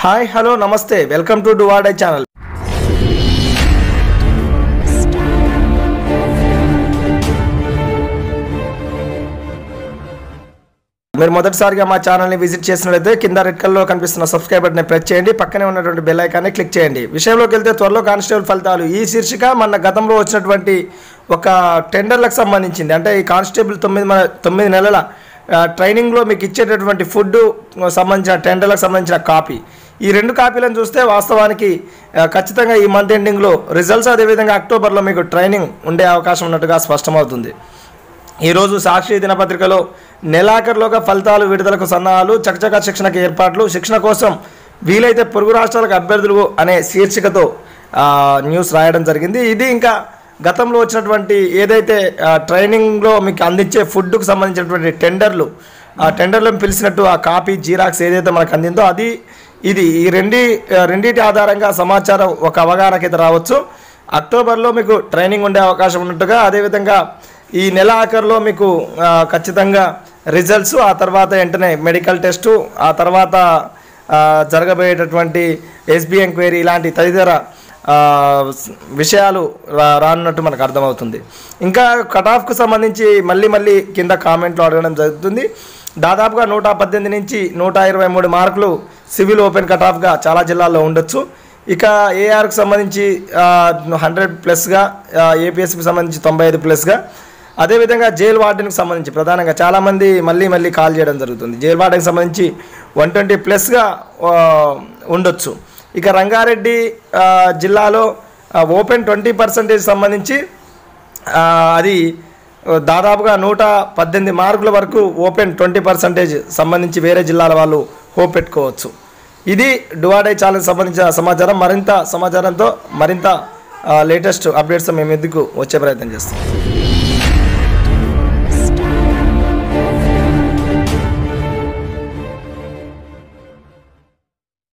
Hi hello నమస్తే welcome to డువాడే channel. మీరు మొదటిసారిగా మా ఛానల్ని విజిట్ చేసినట్లయితే కింద రెడ్ కలర్లో కనిపిస్తున్న సబ్స్క్రైబ్ బటన్ని ప్రెస్ చేయండి, పక్కనే ఉన్నటువంటి బెల్ ఐకాన్ని క్లిక్ చేయండి. విషయంలోకి వెళ్తే త్వరలో కానిస్టేబుల్ ఫలితాలు ఈ శీర్షిక మన గతంలో వచ్చినటువంటి ఒక టెండర్లకు సంబంధించింది. అంటే ఈ కానిస్టేబుల్ 9 నెలల ట్రైనింగ్లో మీకు ఇచ్చేటటువంటి ఫుడ్ సంబంధించిన టెండర్లకు సంబంధించిన కాపీ. ఈ 2 కాపీలను చూస్తే వాస్తవానికి ఖచ్చితంగా ఈ మంత్ ఎండింగ్లో రిజల్ట్స్, అదేవిధంగా అక్టోబర్లో మీకు ట్రైనింగ్ ఉండే అవకాశం ఉన్నట్టుగా స్పష్టమవుతుంది. ఈరోజు సాక్షి దినపత్రికలో నెలాఖరులోగా ఫలితాలు విడుదలకు సన్నాహాలు, చకచక శిక్షణకు ఏర్పాట్లు, శిక్షణ కోసం వీలైతే పొరుగు రాష్ట్రాలకు అభ్యర్థులు అనే శీర్షికతో న్యూస్ రాయడం జరిగింది. ఇది ఇంకా గతంలో వచ్చినటువంటి ఏదైతే ట్రైనింగ్లో మీకు అందించే ఫుడ్కు సంబంధించినటువంటి టెండర్లు, ఆ టెండర్లను పిలిచినట్టు ఆ కాపీ జీరాక్స్ ఏదైతే మనకు అందిందో అది ఇది ఈ రెండింటి ఆధారంగా సమాచారం ఒక అవగాహనకైతే రావచ్చు. అక్టోబర్లో మీకు ట్రైనింగ్ ఉండే అవకాశం ఉన్నట్టుగా, అదేవిధంగా ఈ నెల ఆఖరులో మీకు ఖచ్చితంగా రిజల్ట్స్, ఆ తర్వాత వెంటనే మెడికల్ టెస్టు, ఆ తర్వాత జరగబోయేటటువంటి ఎస్బీ ఎంక్వైరీ ఇలాంటి తదితర విషయాలు రానున్నట్టు మనకు అర్థమవుతుంది. ఇంకా కటాఫ్కు సంబంధించి మళ్ళీ కింద కామెంట్లో అడగడం జరుగుతుంది. దాదాపుగా 118 నుంచి 123 మార్కులు సివిల్ ఓపెన్ కటాఫ్గా చాలా జిల్లాల్లో ఉండొచ్చు. ఇక ఏఆర్కి సంబంధించి 100+గా, ఏపీఎస్కి సంబంధించి 95+గా, అదేవిధంగా జైల్ వార్డెన్కి సంబంధించి ప్రధానంగా చాలామంది మళ్ళీ కాల్ చేయడం జరుగుతుంది. జైల్ వార్డెన్కి సంబంధించి 120+గా ఉండొచ్చు. ఇక రంగారెడ్డి జిల్లాలో ఓపెన్ 20% సంబంధించి అది దాదాపుగా 118 మార్కుల వరకు ఓపెన్ 20% సంబంధించి వేరే జిల్లాల వాళ్ళు హోప్ పెట్టుకోవచ్చు. ఇది డువాడే ఛానల్కి సంబంధించిన సమాచారం. మరింత సమాచారంతో మరింత లేటెస్ట్ అప్డేట్స్ మేము ఎందుకు వచ్చే ప్రయత్నం చేస్తాం.